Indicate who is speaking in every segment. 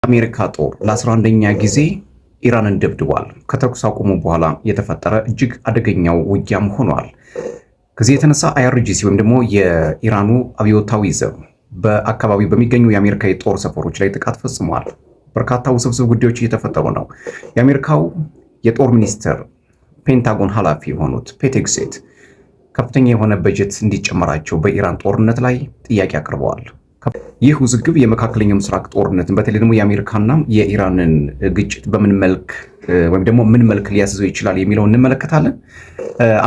Speaker 1: አሜሪካ ጦር ለ11ኛ ጊዜ ኢራንን ደብድቧል። ከተኩስ አቁሙ በኋላ የተፈጠረ እጅግ አደገኛው ውጊያም ሆኗል። ከዚህ የተነሳ አይአርጂሲ ወይም ደግሞ የኢራኑ አብዮታዊ ዘብ በአካባቢው በሚገኙ የአሜሪካ የጦር ሰፈሮች ላይ ጥቃት ፈጽሟል። በርካታ ውስብስብ ጉዳዮች እየተፈጠሩ ነው። የአሜሪካው የጦር ሚኒስትር ፔንታጎን ኃላፊ የሆኑት ፔት ሄግሴት ከፍተኛ የሆነ በጀት እንዲጨመራቸው በኢራን ጦርነት ላይ ጥያቄ አቅርበዋል። ይህ ውዝግብ የመካከለኛው ምስራቅ ጦርነትን በተለይ ደግሞ የአሜሪካና የኢራንን ግጭት በምን መልክ ወይም ደግሞ ምን መልክ ሊያስይዘው ይችላል የሚለውን እንመለከታለን።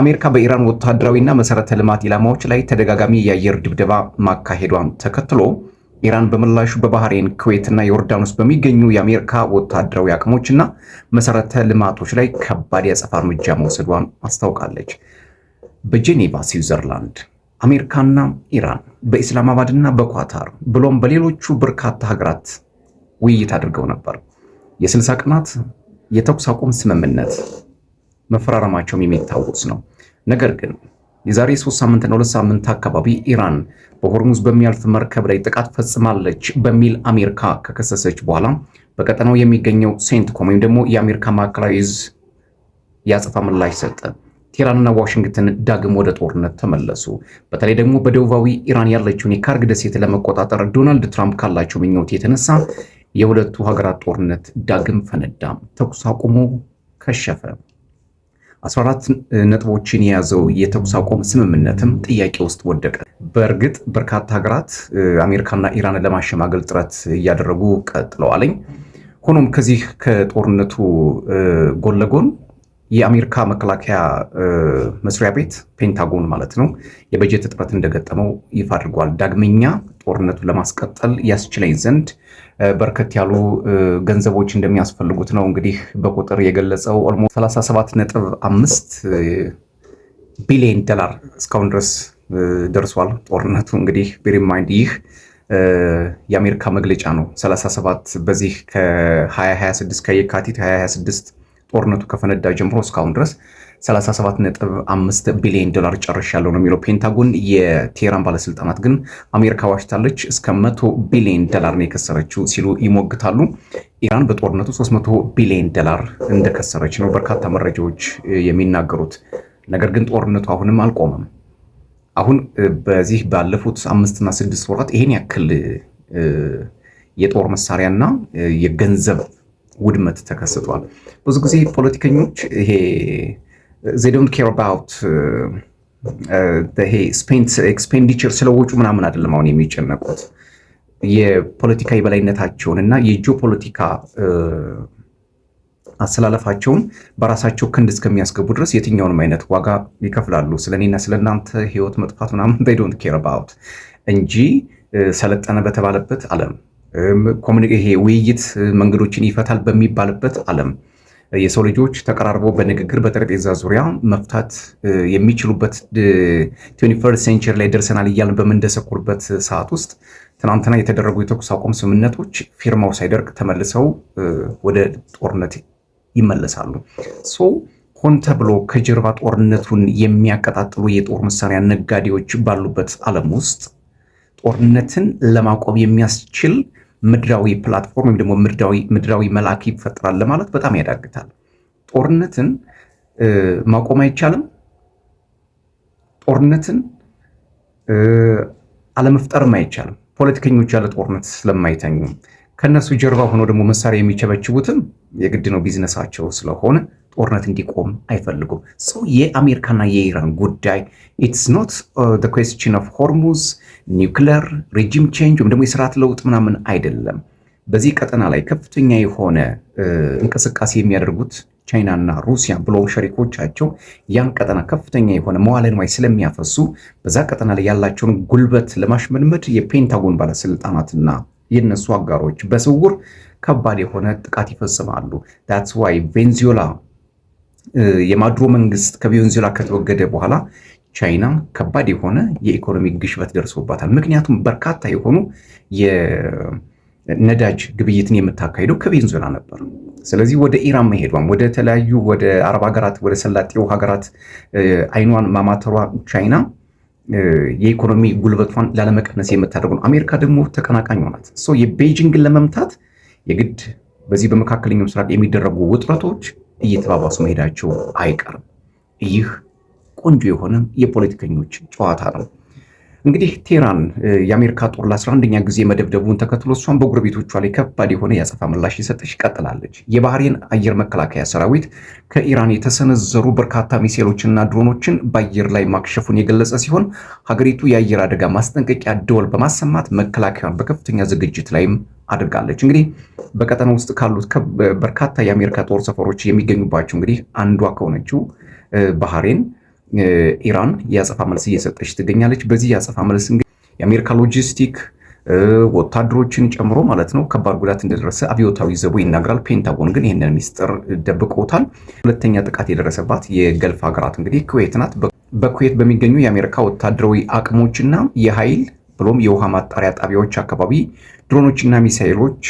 Speaker 1: አሜሪካ በኢራን ወታደራዊና መሰረተ ልማት ኢላማዎች ላይ ተደጋጋሚ የአየር ድብደባ ማካሄዷን ተከትሎ ኢራን በምላሹ በባህሬን፣ ኩዌትና ዮርዳኖስ በሚገኙ የአሜሪካ ወታደራዊ አቅሞችና መሰረተ ልማቶች ላይ ከባድ የአጸፋ እርምጃ መውሰዷን አስታውቃለች። በጄኔቫ ስዊዘርላንድ አሜሪካና ኢራን በኢስላማባድና በኳታር ብሎም በሌሎቹ በርካታ ሀገራት ውይይት አድርገው ነበር። የ60 ቀናት የተኩስ አቁም ስምምነት መፈራረማቸውም የሚታወስ ነው። ነገር ግን የዛሬ 3 ሳምንትና 2 ሳምንት አካባቢ ኢራን በሆርሙዝ በሚያልፍ መርከብ ላይ ጥቃት ፈጽማለች በሚል አሜሪካ ከከሰሰች በኋላ በቀጠናው የሚገኘው ሴንትኮም ወይም ደግሞ የአሜሪካ ማዕከላዊ ዕዝ ያጸፋ ምላሽ ሰጠ። ቴህራንና ዋሽንግተን ዳግም ወደ ጦርነት ተመለሱ። በተለይ ደግሞ በደቡባዊ ኢራን ያለችውን የካርግ ደሴት ለመቆጣጠር ዶናልድ ትራምፕ ካላቸው ምኞት የተነሳ የሁለቱ ሀገራት ጦርነት ዳግም ፈነዳ። ተኩስ አቁሙ ከሸፈ። 14 ነጥቦችን የያዘው የተኩስ አቁም ስምምነትም ጥያቄ ውስጥ ወደቀ። በእርግጥ በርካታ ሀገራት አሜሪካና ኢራንን ለማሸማገል ጥረት እያደረጉ ቀጥለዋል። ሆኖም ከዚህ ከጦርነቱ ጎን ለጎን የአሜሪካ መከላከያ መስሪያ ቤት ፔንታጎን ማለት ነው የበጀት እጥረት እንደገጠመው ይፋ አድርጓል። ዳግመኛ ጦርነቱን ለማስቀጠል ያስችለኝ ዘንድ በርከት ያሉ ገንዘቦች እንደሚያስፈልጉት ነው እንግዲህ በቁጥር የገለጸው። ኦልሞስት 37.5 ቢሊዮን ዶላር እስካሁን ድረስ ደርሷል ጦርነቱ። እንግዲህ ቤሪማይንድ ይህ የአሜሪካ መግለጫ ነው። 37 በዚህ ከ2026 ከየካቲት 2026 ጦርነቱ ከፈነዳ ጀምሮ እስካሁን ድረስ 37.5 ቢሊዮን ዶላር ጨርሻለሁ ነው የሚለው ፔንታጎን። የቴህራን ባለስልጣናት ግን አሜሪካ ዋሽታለች፣ እስከ 100 ቢሊዮን ዶላር ነው የከሰረችው ሲሉ ይሞግታሉ። ኢራን በጦርነቱ 300 ቢሊዮን ዶላር እንደከሰረች ነው በርካታ መረጃዎች የሚናገሩት። ነገር ግን ጦርነቱ አሁንም አልቆመም። አሁን በዚህ ባለፉት 5 እና 6 ወራት ይሄን ያክል የጦር መሳሪያና የገንዘብ ውድመት ተከስቷል። ብዙ ጊዜ ፖለቲከኞች ይሄ they don't care about ይሄ ኤክስፔንዲቸር ስለወጩ ምናምን አይደለም አሁን የሚጨነቁት የፖለቲካ የበላይነታቸውንና የጂኦፖለቲካ አሰላለፋቸውን በራሳቸው ክንድ እስከሚያስገቡ ድረስ የትኛውንም አይነት ዋጋ ይከፍላሉ። ስለኔና ስለናንተ ህይወት መጥፋት ምናምን they don't care about እንጂ ሰለጠነ በተባለበት ዓለም ይሄ ውይይት መንገዶችን ይፈታል በሚባልበት ዓለም የሰው ልጆች ተቀራርበው በንግግር በጠረጴዛ ዙሪያ መፍታት የሚችሉበት 21st ሴንቸሪ ላይ ደርሰናል እያልን በምንደሰኩርበት ሰዓት ውስጥ ትናንትና የተደረጉ የተኩስ አቁም ስምምነቶች ፊርማው ሳይደርቅ ተመልሰው ወደ ጦርነት ይመለሳሉ። ሆን ተብሎ ከጀርባ ጦርነቱን የሚያቀጣጥሉ የጦር መሳሪያ ነጋዴዎች ባሉበት ዓለም ውስጥ ጦርነትን ለማቆም የሚያስችል ምድራዊ ፕላትፎርም ወይም ደግሞ ምድራዊ መልአክ ይፈጠራል ለማለት በጣም ያዳግታል። ጦርነትን ማቆም አይቻልም። ጦርነትን አለመፍጠርም አይቻልም። ፖለቲከኞች ያለ ጦርነት ስለማይተኙ ከነሱ ጀርባ ሆኖ ደግሞ መሳሪያ የሚቸበችቡትም የግድ ነው ቢዝነሳቸው ስለሆነ ጦርነት እንዲቆም አይፈልጉም። የአሜሪካና የኢራን ጉዳይ ኢትስ ኖት the question of ሆርሙዝ ኒውክለር ሬጂም ቼንጅ ወይም ደግሞ የስርዓት ለውጥ ምናምን አይደለም። በዚህ ቀጠና ላይ ከፍተኛ የሆነ እንቅስቃሴ የሚያደርጉት ቻይናና ሩሲያ ብሎም ሸሪኮቻቸው ያን ቀጠና ከፍተኛ የሆነ መዋዕለ ንዋይ ስለሚያፈሱ በዛ ቀጠና ላይ ያላቸውን ጉልበት ለማሽመድመድ የፔንታጎን ባለስልጣናትና የነሱ አጋሮች በስውር ከባድ የሆነ ጥቃት ይፈጽማሉ። that's why ቬንዙዌላ የማዱሮ መንግስት ከቬንዙዌላ ከተወገደ በኋላ ቻይና ከባድ የሆነ የኢኮኖሚ ግሽበት ደርሶባታል። ምክንያቱም በርካታ የሆኑ የነዳጅ ግብይትን የምታካሂደው ከቬንዙዌላ ነበር። ስለዚህ ወደ ኢራን መሄዷም ወደ ተለያዩ ወደ አረብ ሀገራት ወደ ሰላጤው ሀገራት አይኗን ማማተሯ ቻይና የኢኮኖሚ ጉልበቷን ላለመቀነስ የምታደርገው ነው። አሜሪካ ደግሞ ተቀናቃኝ ሆናት። የቤጂንግን ለመምታት የግድ በዚህ በመካከለኛው ምስራቅ የሚደረጉ ውጥረቶች እየተባባሱ መሄዳቸው አይቀርም። ይህ ቆንጆ የሆነ የፖለቲከኞች ጨዋታ ነው። እንግዲህ ቴህራን የአሜሪካ ጦር ለ11ኛ ጊዜ መደብደቡን ተከትሎ እሷን በጎረቤቶቿ ላይ ከባድ የሆነ የአጸፋ ምላሽ የሰጠች ቀጥላለች። የባህሬን አየር መከላከያ ሰራዊት ከኢራን የተሰነዘሩ በርካታ ሚሳኤሎችና ድሮኖችን በአየር ላይ ማክሸፉን የገለጸ ሲሆን ሀገሪቱ የአየር አደጋ ማስጠንቀቂያ ደወል በማሰማት መከላከያን በከፍተኛ ዝግጅት ላይም አድርጋለች። እንግዲህ በቀጠና ውስጥ ካሉት በርካታ የአሜሪካ ጦር ሰፈሮች የሚገኙባቸው እንግዲህ አንዷ ከሆነችው ባህሬን ኢራን የአጸፋ መልስ እየሰጠች ትገኛለች። በዚህ የአጸፋ መልስ እንግዲህ የአሜሪካ ሎጂስቲክ ወታደሮችን ጨምሮ ማለት ነው ከባድ ጉዳት እንደደረሰ አብዮታዊ ዘቡ ይናገራል። ፔንታጎን ግን ይህንን ሚስጥር ደብቆታል። ሁለተኛ ጥቃት የደረሰባት የገልፍ ሀገራት እንግዲህ ኩዌት ናት። በኩዌት በሚገኙ የአሜሪካ ወታደራዊ አቅሞችና የኃይል ብሎም የውሃ ማጣሪያ ጣቢያዎች አካባቢ ድሮኖችና ሚሳኤሎች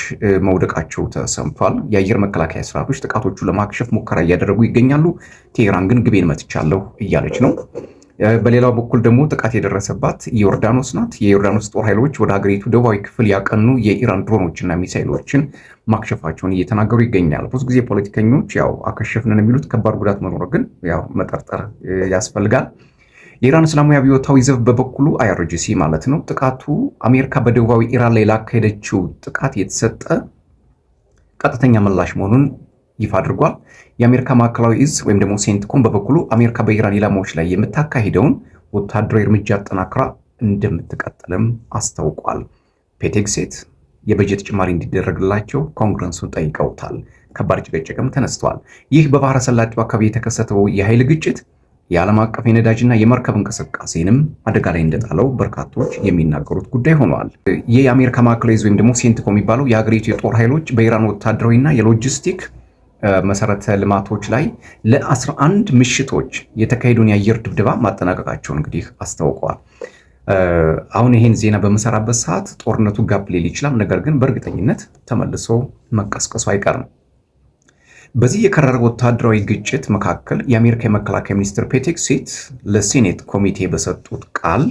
Speaker 1: መውደቃቸው ተሰምቷል። የአየር መከላከያ ስርዓቶች ጥቃቶቹ ለማክሸፍ ሙከራ እያደረጉ ይገኛሉ። ቴህራን ግን ግቤን መትቻለሁ እያለች ነው። በሌላው በኩል ደግሞ ጥቃት የደረሰባት ዮርዳኖስ ናት። የዮርዳኖስ ጦር ኃይሎች ወደ ሀገሪቱ ደቡባዊ ክፍል ያቀኑ የኢራን ድሮኖችና ሚሳኤሎችን ማክሸፋቸውን እየተናገሩ ይገኛል። ብዙ ጊዜ ፖለቲከኞች ያው አከሸፍንን የሚሉት ከባድ ጉዳት መኖር ግን ያው መጠርጠር ያስፈልጋል። የኢራን እስላማዊ አብዮታዊ ዘብ በበኩሉ አይአርጂሲ ማለት ነው ጥቃቱ አሜሪካ በደቡባዊ ኢራን ላይ ላካሄደችው ጥቃት የተሰጠ ቀጥተኛ ምላሽ መሆኑን ይፋ አድርጓል። የአሜሪካ ማዕከላዊ እዝ ወይም ደግሞ ሴንትኮም በበኩሉ አሜሪካ በኢራን ኢላማዎች ላይ የምታካሂደውን ወታደራዊ እርምጃ አጠናክራ እንደምትቀጥልም አስታውቋል። ፔቴክሴት የበጀት ጭማሪ እንዲደረግላቸው ኮንግረሱን ጠይቀውታል። ከባድ ጭቅጭቅም ተነስተዋል። ይህ በባህረ ሰላጤው አካባቢ የተከሰተው የኃይል ግጭት የዓለም አቀፍ የነዳጅና የመርከብ እንቅስቃሴንም አደጋ ላይ እንደጣለው በርካቶች የሚናገሩት ጉዳይ ሆኗል። ይህ የአሜሪካ ማዕከላዊ እዝ ወይም ደግሞ ሴንትኮም የሚባለው የሀገሪቱ የጦር ኃይሎች በኢራን ወታደራዊና የሎጂስቲክ መሰረተ ልማቶች ላይ ለ11 ምሽቶች የተካሄደውን የአየር ድብደባ ማጠናቀቃቸውን እንግዲህ አስታውቀዋል። አሁን ይሄን ዜና በምሰራበት ሰዓት ጦርነቱ ጋብ ሊል ይችላል። ነገር ግን በእርግጠኝነት ተመልሶ መቀስቀሱ አይቀርም። በዚህ የከረረ ወታደራዊ ግጭት መካከል የአሜሪካ የመከላከያ ሚኒስትር ፔቴክሴት ለሴኔት ኮሚቴ በሰጡት ቃል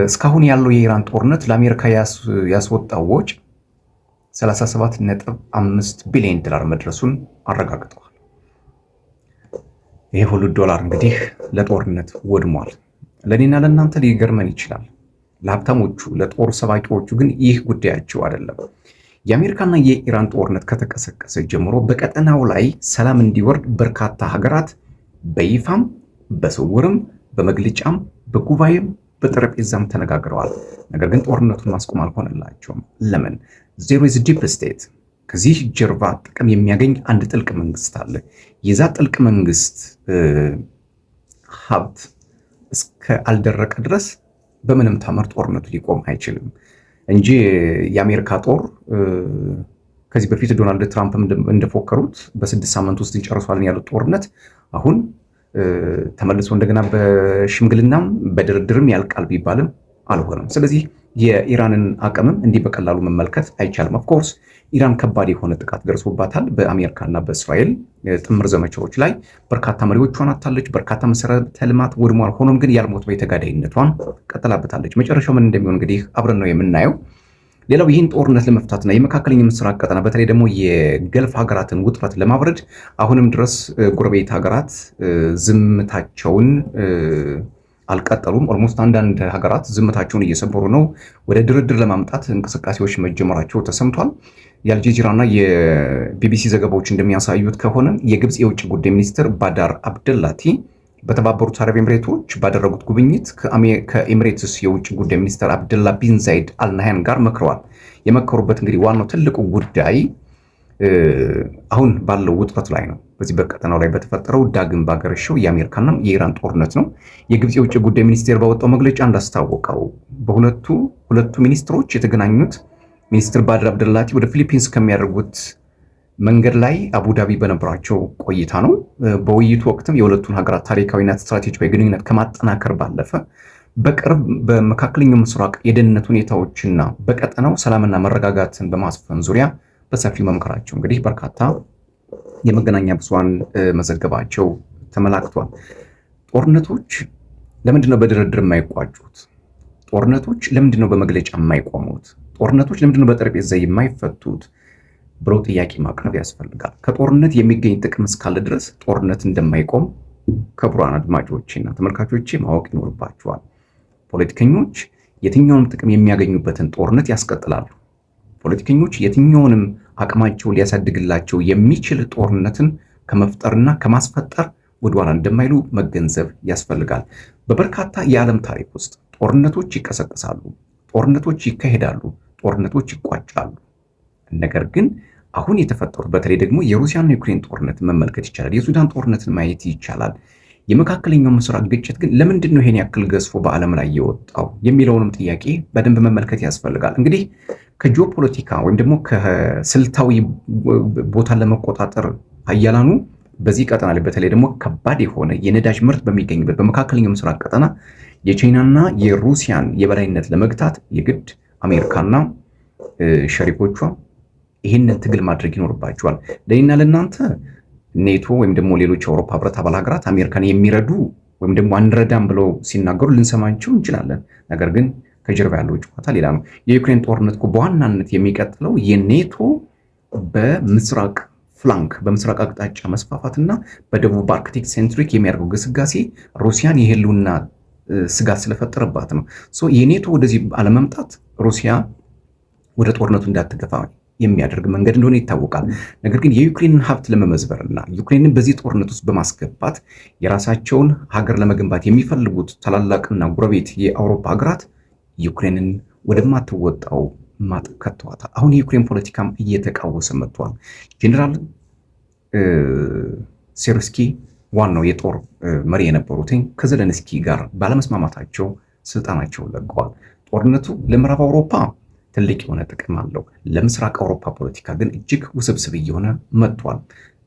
Speaker 1: እስካሁን ያለው የኢራን ጦርነት ለአሜሪካ ያስወጣው ወጪ 37.5 ቢሊዮን ዶላር መድረሱን አረጋግጠዋል። ይህ ሁሉ ዶላር እንግዲህ ለጦርነት ወድሟል። ለእኔና ለእናንተ ሊገርመን ይችላል። ለሀብታሞቹ፣ ለጦር ሰባቂዎቹ ግን ይህ ጉዳያቸው አይደለም። የአሜሪካና የኢራን ጦርነት ከተቀሰቀሰ ጀምሮ በቀጠናው ላይ ሰላም እንዲወርድ በርካታ ሀገራት በይፋም በስውርም በመግለጫም በጉባኤም በጠረጴዛም ተነጋግረዋል። ነገር ግን ጦርነቱን ማስቆም አልሆነላቸውም። ለምን? ዜሮ ኢዝ ዲፕ ስቴት። ከዚህ ጀርባ ጥቅም የሚያገኝ አንድ ጥልቅ መንግስት አለ። የዛ ጥልቅ መንግስት ሀብት እስከ አልደረቀ ድረስ በምንም ታምር ጦርነቱ ሊቆም አይችልም እንጂ የአሜሪካ ጦር ከዚህ በፊት ዶናልድ ትራምፕ እንደፎከሩት በ6 ሳምንት ውስጥ ይጨርሷልን ያሉት ጦርነት አሁን ተመልሶ እንደገና በሽምግልናም በድርድርም ያልቃል ቢባልም አልሆነም። ስለዚህ የኢራንን አቅምም እንዲህ በቀላሉ መመልከት አይቻልም። ኦፍኮርስ ኢራን ከባድ የሆነ ጥቃት ደርሶባታል። በአሜሪካና በእስራኤል ጥምር ዘመቻዎች ላይ በርካታ መሪዎቿን አታለች። በርካታ መሰረተ ልማት ወድሟል። ሆኖም ግን ያልሞት ተጋዳይነቷን ቀጥላበታለች። መጨረሻው ምን እንደሚሆን እንግዲህ አብረን ነው የምናየው። ሌላው ይህን ጦርነት ለመፍታትና የመካከለኛው ምስራቅ ቀጠና በተለይ ደግሞ የገልፍ ሀገራትን ውጥረት ለማብረድ አሁንም ድረስ ጎረቤት ሀገራት ዝምታቸውን አልቀጠሉም። ኦልሞስት አንዳንድ ሀገራት ዝምታቸውን እየሰበሩ ነው። ወደ ድርድር ለማምጣት እንቅስቃሴዎች መጀመራቸው ተሰምቷል። የአልጀዚራና የቢቢሲ ዘገባዎች እንደሚያሳዩት ከሆነ የግብፅ የውጭ ጉዳይ ሚኒስትር ባዳር አብደላቲ በተባበሩት አረብ ኤምሬቶች ባደረጉት ጉብኝት ከኤምሬትስ የውጭ ጉዳይ ሚኒስትር አብደላ ቢን ዛይድ አልናህያን ጋር መክረዋል። የመከሩበት እንግዲህ ዋናው ትልቁ ጉዳይ አሁን ባለው ውጥረት ላይ ነው። በዚህ በቀጠናው ላይ በተፈጠረው ዳግም ባገረሸው የአሜሪካና የኢራን ጦርነት ነው። የግብፅ የውጭ ጉዳይ ሚኒስቴር ባወጣው መግለጫ እንዳስታወቀው በሁለቱ ሚኒስትሮች የተገናኙት ሚኒስትር ባድር አብደላቲ ወደ ፊሊፒንስ ከሚያደርጉት መንገድ ላይ አቡዳቢ በነበራቸው ቆይታ ነው። በውይይቱ ወቅትም የሁለቱን ሀገራት ታሪካዊና ስትራቴጂካዊ ግንኙነት ከማጠናከር ባለፈ በቅርብ በመካከለኛው ምስራቅ የደህንነት ሁኔታዎችና በቀጠናው ሰላምና መረጋጋትን በማስፈን ዙሪያ በሰፊው መምከራቸው እንግዲህ በርካታ የመገናኛ ብዙሃን መዘገባቸው ተመላክቷል። ጦርነቶች ለምንድነው በድርድር የማይቋጩት? ጦርነቶች ለምንድነው በመግለጫ የማይቆሙት? ጦርነቶች ለምንድነው በጠረጴዛ የማይፈቱት? ብሎ ጥያቄ ማቅረብ ያስፈልጋል። ከጦርነት የሚገኝ ጥቅም እስካለ ድረስ ጦርነት እንደማይቆም ክቡራን አድማጮቼና ተመልካቾቼ ማወቅ ይኖርባቸዋል። ፖለቲከኞች የትኛውንም ጥቅም የሚያገኙበትን ጦርነት ያስቀጥላሉ። ፖለቲከኞች የትኛውንም አቅማቸው ሊያሳድግላቸው የሚችል ጦርነትን ከመፍጠርና ከማስፈጠር ወደኋላ እንደማይሉ መገንዘብ ያስፈልጋል። በበርካታ የዓለም ታሪክ ውስጥ ጦርነቶች ይቀሰቀሳሉ፣ ጦርነቶች ይካሄዳሉ፣ ጦርነቶች ይቋጫሉ። ነገር ግን አሁን የተፈጠሩት በተለይ ደግሞ የሩሲያና ዩክሬን ጦርነት መመልከት ይቻላል። የሱዳን ጦርነትን ማየት ይቻላል። የመካከለኛው ምስራቅ ግጭት ግን ለምንድን ነው ይሄን ያክል ገዝፎ በዓለም ላይ የወጣው የሚለውንም ጥያቄ በደንብ መመልከት ያስፈልጋል። እንግዲህ ከጂኦፖለቲካ ወይም ደግሞ ከስልታዊ ቦታን ለመቆጣጠር ሀያላኑ በዚህ ቀጠና ላይ በተለይ ደግሞ ከባድ የሆነ የነዳጅ ምርት በሚገኝበት በመካከለኛው ምስራቅ ቀጠና የቻይናና የሩሲያን የበላይነት ለመግታት የግድ አሜሪካና ሸሪኮቿ ይህንን ትግል ማድረግ ይኖርባቸዋል። ለእኔና ለእናንተ ኔቶ ወይም ደግሞ ሌሎች የአውሮፓ ህብረት አባል ሀገራት አሜሪካን የሚረዱ ወይም ደግሞ አንረዳም ብለው ሲናገሩ ልንሰማቸው እንችላለን። ነገር ግን ከጀርባ ያለው ጨዋታ ሌላ ነው። የዩክሬን ጦርነት እኮ በዋናነት የሚቀጥለው የኔቶ በምስራቅ ፍላንክ በምስራቅ አቅጣጫ መስፋፋትና በደቡብ በአርክቲክ ሴንትሪክ የሚያደርገው ግስጋሴ ሩሲያን የህልውና ስጋት ስለፈጠረባት ነው። የኔቶ ወደዚህ አለመምጣት ሩሲያ ወደ ጦርነቱ እንዳትገፋ የሚያደርግ መንገድ እንደሆነ ይታወቃል። ነገር ግን የዩክሬንን ሀብት ለመመዝበርና ዩክሬንን በዚህ ጦርነት ውስጥ በማስገባት የራሳቸውን ሀገር ለመገንባት የሚፈልጉት ታላላቅና ጉረቤት የአውሮፓ ሀገራት ዩክሬንን ወደማትወጣው ማጥ ከተዋታል። አሁን የዩክሬን ፖለቲካም እየተቃወሰ መጥቷል። ጄኔራል ሴርስኪ ዋናው የጦር መሪ የነበሩት ከዘለንስኪ ጋር ባለመስማማታቸው ስልጣናቸውን ለቀዋል። ጦርነቱ ለምዕራብ አውሮፓ ትልቅ የሆነ ጥቅም አለው። ለምስራቅ አውሮፓ ፖለቲካ ግን እጅግ ውስብስብ እየሆነ መጥቷል።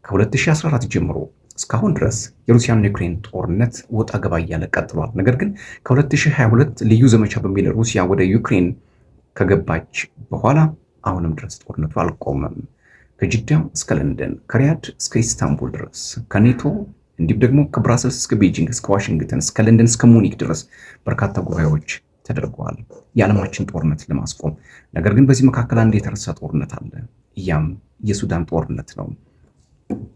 Speaker 1: ከ2014 ጀምሮ እስካሁን ድረስ የሩሲያና ዩክሬን ጦርነት ወጣ ገባ እያለ ቀጥሏል። ነገር ግን ከ2022 ልዩ ዘመቻ በሚል ሩሲያ ወደ ዩክሬን ከገባች በኋላ አሁንም ድረስ ጦርነቱ አልቆመም። ከጅዳ እስከ ለንደን፣ ከሪያድ እስከ ኢስታንቡል ድረስ ከኔቶ እንዲሁም ደግሞ ከብራሰልስ እስከ ቤጂንግ እስከ ዋሽንግተን እስከ ለንደን እስከ ሙኒክ ድረስ በርካታ ጉባኤዎች ተደርገዋል የዓለማችን ጦርነት ለማስቆም። ነገር ግን በዚህ መካከል አንድ የተረሳ ጦርነት አለ። ያም የሱዳን ጦርነት ነው።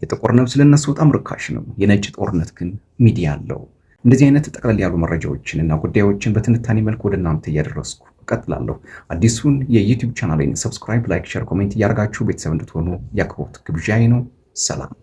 Speaker 1: የጥቁር ነብስ ለነሱ በጣም ርካሽ ነው። የነጭ ጦርነት ግን ሚዲያ አለው። እንደዚህ አይነት ጠቅለል ያሉ መረጃዎችን እና ጉዳዮችን በትንታኔ መልክ ወደ እናንተ እያደረስኩ እቀጥላለሁ። አዲሱን የዩቲዩብ ቻናሌን ሰብስክራይብ፣ ላይክ፣ ሼር፣ ኮሜንት እያደረጋችሁ ቤተሰብ እንድትሆኑ የአክብሮት ግብዣዬ ነው። ሰላም።